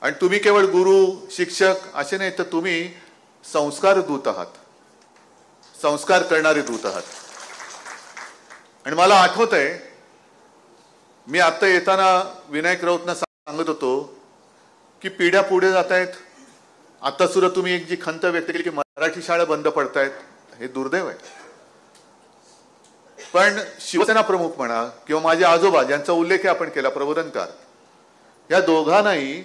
आणि तुम्ही केवळ गुरु शिक्षक असे नाही, तर तुम्ही संस्कार दूत आहात, संस्कार करणारे दूत आहात. आणि मला आठवत आहे, मी आता येताना विनायक राऊतना सांगत होतो की पिढ्या पुढे जात आहेत. आता सुद्धा तुम्ही एक जी खंत व्यक्त केली की मराठी शाळा बंद पडतायत, हे दुर्दैव आहे. पण शिवसेना प्रमुख म्हणा किंवा माझे आजोबा ज्यांचा उल्लेख आपण केला, प्रबोधनकार, या दोघांनाही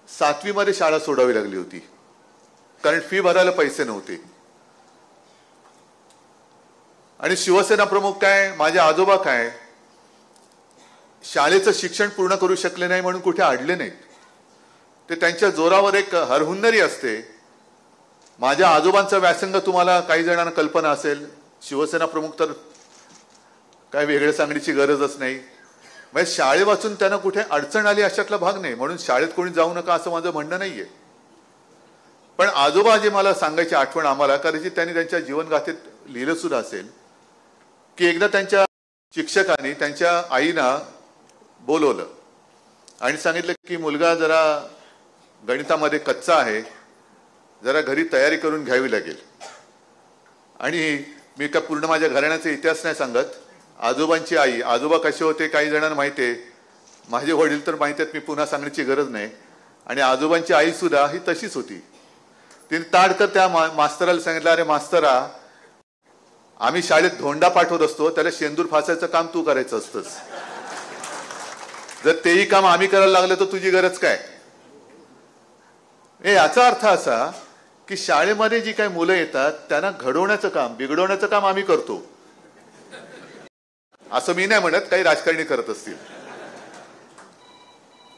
7वी मध्ये शाळा सोडावी लागली होती, कारण फी भरायला पैसे नव्हते. आणि शिवसेना प्रमुख काय, माझे आजोबा काय, शाळेचं शिक्षण पूर्ण करू शकले नाही म्हणून कुठे अडले नाहीत. ते त्यांच्या जोरावर एक हरहुन्नरी असते. माझ्या आजोबांचा व्यासंग तुम्हाला काही जणांना कल्पना असेल. शिवसेना प्रमुख तर काय वेगळं सांगण्याची गरजच नाही. म्हणजे शाळे वाचून त्यांना कुठे अडचण आली अशातला भाग नाही, म्हणून शाळेत कोणी जाऊ नका असं माझं म्हणणं नाहीये. पण आजोबा जे मला सांगायची आठवण आम्हाला, कारण त्यांनी त्यांच्या जीवनगाथेत लिहिलं सुद्धा असेल की एकदा त्यांच्या शिक्षकांनी त्यांच्या आईना बोलवलं आणि सांगितलं की मुलगा जरा गणितामध्ये कच्चा आहे, जरा घरी तयारी करून घ्यावी लागेल. आणि मी का पूर्ण माझ्या घराण्याचा इतिहास नाही सांगत. आजोबांची आई, आजोबा कसे होते काही जणांना माहिती आहे, माझे वडील तर माहिती आहेत, मी पुन्हा सांगण्याची गरज नाही. आणि आजोबांची आई सुद्धा ही तशीच होती. तिने ताडकर त्या मास्तराला सांगितलं, अरे मास्तरा, आम्ही शाळेत धोंडा पाठवत असतो, त्याला शेंदूर फासायचं काम तू करायचं असतंस. जर तेही काम आम्ही करायला लागलं तर तुझी गरज काय. याचा अर्थ असा की शाळेमध्ये जी काही मुलं येतात त्यांना घडवण्याचं काम, बिघडवण्याचं काम आम्ही करतो. असं मी नाही म्हणत, काही राजकारणी करत असतील,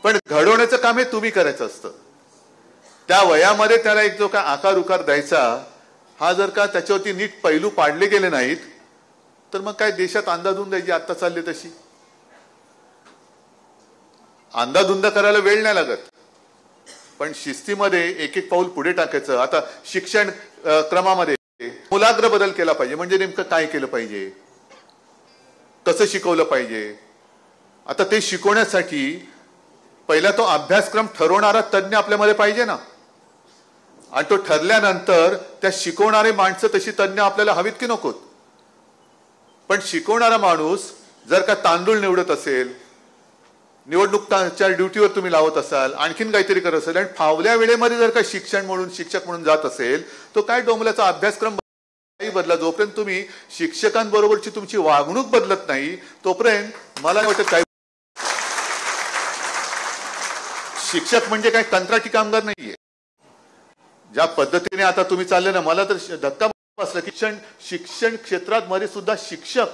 पण घडवण्याचं काम हे तुम्ही करायचं असतं. त्या वयामध्ये त्याला एक जो काय आकार उकार द्यायचा, हा जर का त्याच्यावरती नीट पैलू पाडले गेले नाहीत तर मग काय देशात अंधाधुंद द्यायची आता चालली तशी. अंधाधुंद करायला वेळ नाही लागत, पण शिस्तीमध्ये एक एक पाऊल पुढे टाकायचं. आता शिक्षण क्रमामध्ये मूलाग्र बदल केला पाहिजे. म्हणजे नेमकं काय केलं पाहिजे, कसं शिकवलं पाहिजे. आता ते शिकवण्यासाठी पहिला तो अभ्यासक्रम ठरवणारा तज्ञ आपल्यामध्ये पाहिजे ना. आणि तो ठरल्यानंतर त्या शिकवणारे माणसं तशी तज्ञ आपल्याला हवीत की नकोत. पण शिकवणारा माणूस जर का तांदूळ निवडत असेल, निवडणुकीच्या ड्युटीवर तुम्ही लावत असाल, आणखीन काहीतरी करत असेल, आणि फावल्या वेळेमध्ये जर का शिक्षक म्हणून जात असेल, तो काय डोंबल्याचा अभ्यासक्रम बदला. जोपर्यंत तुम्ही शिक्षकांबरोबरची तुमची वागणूक बदलत नाही तोपर्यंत मला वाटत काय. शिक्षक म्हणजे काय कंत्राटी कामगार नाहीये. ज्या पद्धतीने आता तुम्ही चालले ना, मला तर धक्का बसला की शिक्षण क्षेत्रात मध्ये सुद्धा शिक्षक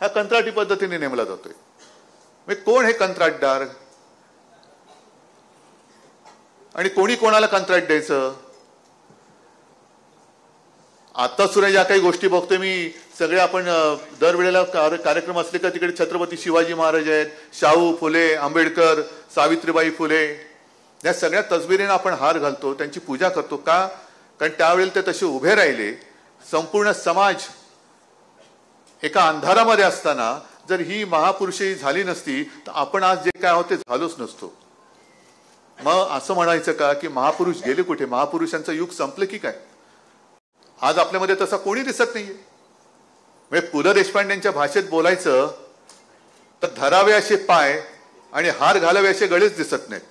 ह्या कंत्राटी पद्धतीने नेमला जातोय. कोण हे कंत्राटदार आणि कोणी कोणाला कंत्राट द्यायचं. आता सुद्धा ज्या काही गोष्टी बघतोय मी, सगळे आपण दरवेळेला कार्यक्रम असले का तिकडे छत्रपती शिवाजी महाराज आहेत, शाहू फुले, आंबेडकर, सावित्रीबाई फुले, या सगळ्या तसबिरींना आपण हार घालतो, त्यांची पूजा करतो. का? कारण त्यावेळेला ते तसे उभे राहिले. संपूर्ण समाज एका अंधारामध्ये असताना जर ही महापुरुषी झाली नसती तर आपण आज जे काय आहोत ते झालोच नसतो. मग असं म्हणायचं का की महापुरुष गेले कुठे, महापुरुषांचं युग संपलं की काय. आज आपल्यामध्ये तसा कोणी दिसत नाहीये. म्हणजे पु ल देशपांडेंच्या भाषेत बोलायचं तर धरावे असे पाय आणि हार घालावे असे गळेच दिसत नाहीत.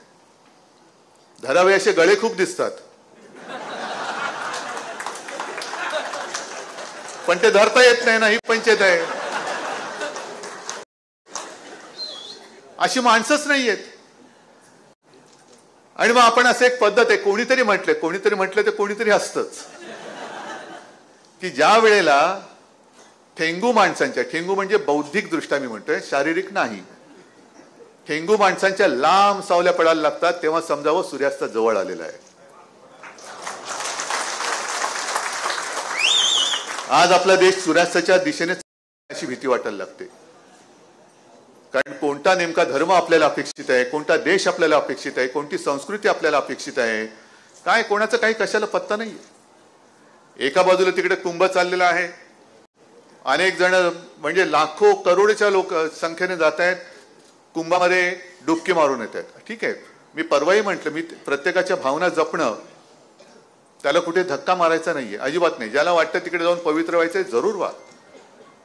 धरावे असे गळे खूप दिसतात, पण ते धरता येत नाही ना, ही पंचायत आहे. अशी माणसंच नाहीयेत. आणि मग आपण असं एक पद्धत आहे, कोणीतरी म्हटलं तर कोणीतरी असतंच की ज्या वेळेला ठेंगू माणसांच्या, ठेंगू म्हणजे बौद्धिक दृष्ट्या मी म्हणतोय, शारीरिक नाही, ठेंगू माणसांच्या लांब सावल्या पडायला लागतात, तेव्हा समजावं सूर्यास्त जवळ आलेला आहे. आज आपला देश सूर्यास्ताच्या दिशेने अशी भीती वाटायला लागते. कारण कोणता नेमका धर्म आपल्याला अपेक्षित आहे, कोणता देश आपल्याला अपेक्षित आहे, कोणती संस्कृती आपल्याला अपेक्षित आहे, काय कोणाचं काही कशाला पत्ता नाही. एका बाजूला तिकडे कुंभ चाललेला आहे, अनेक जण म्हणजे लाखो करोडच्या लोक संख्येने जात आहेत, कुंभामध्ये डुबकी मारून येत आहेत. ठीक आहे, मी परवाही म्हटलं, मी प्रत्येकाच्या भावना जपणं, त्याला कुठे धक्का मारायचा नाहीये, अजिबात नाही. ज्याला वाटतं तिकडे जाऊन पवित्र व्हायचंय जरूर व्हा.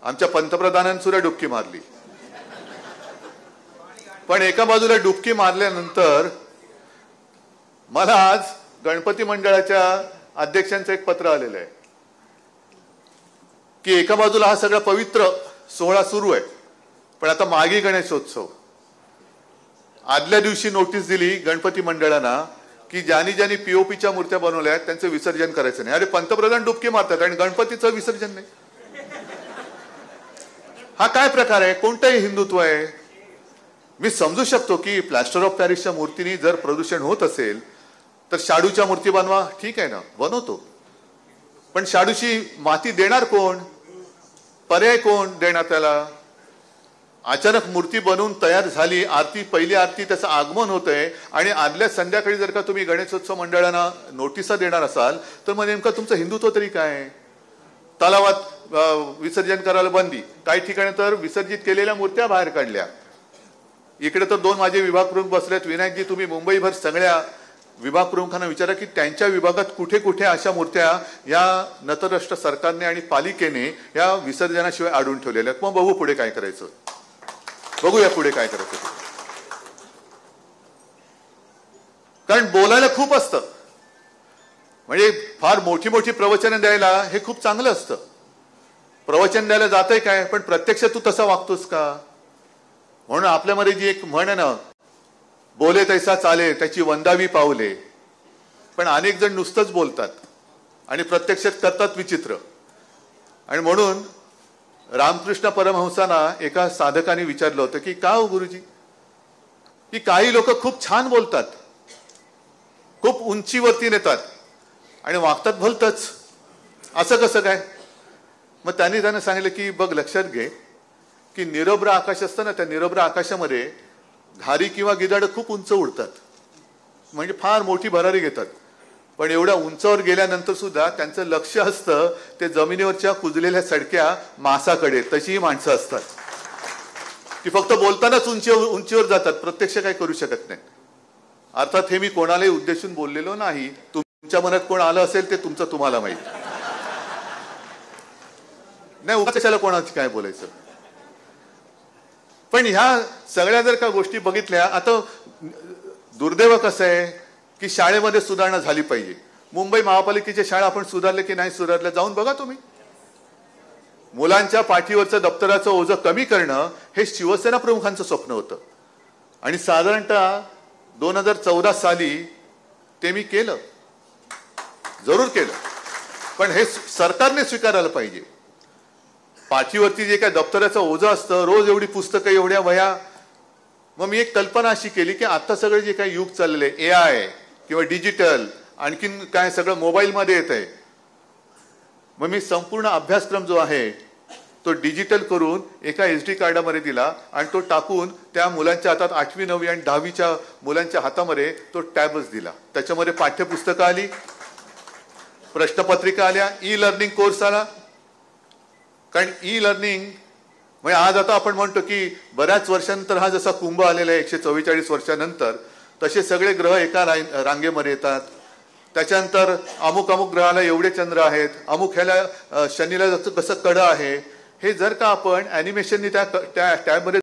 आमच्या पंतप्रधानांनी सुद्धा डुबकी मारली. पण एका बाजूला डुबकी मारल्यानंतर मला आज गणपती मंडळाच्या अध्यक्षांचं एक पत्र आलेलं आहे की एका बाजूला हा सगळा पवित्र सोहळा सुरू आहे, पण आता मागे गणेशोत्सव. आदल्या दिवशी नोटीस दिली गणपती मंडळांना की ज्यांनी पीओपीच्या मूर्त्या बनवल्या आहेत त्यांचं विसर्जन करायचं नाही. अरे, पंतप्रधान डुबकी मारतात आणि गणपतीचं विसर्जन नाही. हा काय प्रकार आहे? कोणतंही हिंदुत्व आहे? मी समजू शकतो की प्लॅस्टर ऑफ पॅरिसच्या मूर्तीनी जर प्रदूषण होत असेल तर शाडूच्या मूर्ती बनवा, ठीक आहे ना, बनवतो. पण शाडूची माती देणार कोण? पर्याय कोण देणार त्याला? अचानक मूर्ती बनवून तयार झाली, आरती, पहिली आरती, त्याचं आगमन होतंय आणि आदल्या संध्याकाळी जर का तुम्ही गणेशोत्सव मंडळांना नोटिसा देणार असाल तर मग नेमकं तुमचं हिंदुत्व तरी काय? तलावात विसर्जन करायला बंदी, काही ठिकाणी तर विसर्जित केलेल्या मूर्त्या बाहेर काढल्या. इकडे तर 2 माझे विभाग प्रमुख बसलेत. विनायकजी, तुम्ही मुंबईभर सगळ्या विभाग प्रमुखांना विचारा की त्यांच्या विभागात कुठे कुठे अशा मूर्त्या या नतरराष्ट्र सरकारने आणि पालिकेने या विसर्जनाशिवाय अडवून ठेवलेल्या आहेत. मग बघू पुढे काय करायचं, बघूया पुढे काय करायचं. कारण बोलायला खूप असतं, म्हणजे फार मोठी मोठी प्रवचनं द्यायला हे खूप चांगलं असतं. प्रवचन द्यायला जातंय काय, पण प्रत्यक्ष तू तसा वागतोस का? म्हणून आपल्यामध्ये जी एक म्हण आहे ना, बोले तैसा चाले त्याची वंदावी पावले. पण अनेक जण नुसतंच बोलतात आणि प्रत्यक्षात करतात विचित्र. आणि म्हणून रामकृष्ण परमहंसांना एका साधकाने विचारलं होतं की का हो गुरुजी, की काही लोक खूप छान बोलतात, खूप उंचीवरती नेतात आणि वागतात भलतच, असं कसं काय? मग त्यांना सांगितलं की बघ, लक्षात घे की निरभ्र आकाश असतं ना, त्या निरभ्र आकाशामध्ये घारी किंवा गिधाड खूप उंच उडतात, म्हणजे फार मोठी भरारी घेतात. पण एवढ्या उंचावर गेल्यानंतर सुद्धा त्यांचं लक्ष असतं ते जमिनीवरच्या कुजलेल्या सडक्या मासाकडे. तशी ही माणसं असतात की फक्त बोलतानाच उंचीवर जातात, प्रत्यक्ष काय करू शकत नाही. अर्थात हे मी कोणालाही उद्देशून बोललेलो नाही. तुमच्या मनात कोण आलं असेल ते तुमचं तुम्हाला माहित नाही. उगा कशाला कोणाची काय बोलायचं. पण ह्या सगळ्या जर का गोष्टी बघितल्या, आता दुर्दैव कसं आहे की शाळेमध्ये सुधारणा झाली पाहिजे. मुंबई महापालिकेच्या शाळा आपण सुधारले की नाही सुधारल्या जाऊन बघा तुम्ही. मुलांच्या पाठीवरचं दप्तराचं ओझं कमी करणं हे शिवसेना प्रमुखांचं स्वप्न होतं आणि साधारणतः 2014 साली ते मी केलं, जरूर केलं. पण हे सरकारने स्वीकारायला पाहिजे. पाठीवरती जे काय दप्तराचं ओझं असतं, रोज एवढी पुस्तकं, एवढ्या वह्या. मग मी एक कल्पना अशी केली की आता सगळं जे काही युग चाललेलं आहे, AI किंवा डिजिटल, आणखीन काय सगळं मोबाईलमध्ये येत आहे. मग मी संपूर्ण अभ्यासक्रम जो आहे तो डिजिटल करून एका SD कार्डामध्ये दिला आणि तो टाकून त्या मुलांच्या हातात 8वी 9वी आणि 10वीच्या मुलांच्या हातामध्ये तो टॅबच दिला. त्याच्यामध्ये पाठ्यपुस्तकं आली, प्रश्नपत्रिका आल्या, ई-लर्निंग कोर्स आला. कारण ई-लर्निंग म्हणजे आज आता आपण म्हणतो की बऱ्याच वर्षांनंतर हा जसा कुंभ आलेला आहे 144 वर्षानंतर, तसे सगळे ग्रह एका रांगेमध्ये येतात. त्याच्यानंतर अमुक अमुक ग्रहाला एवढे चंद्र आहेत, अमुक ह्याला शनीला कसं कडं आहे, हे जर का आपण ॲनिमेशननी त्या टॅबमध्ये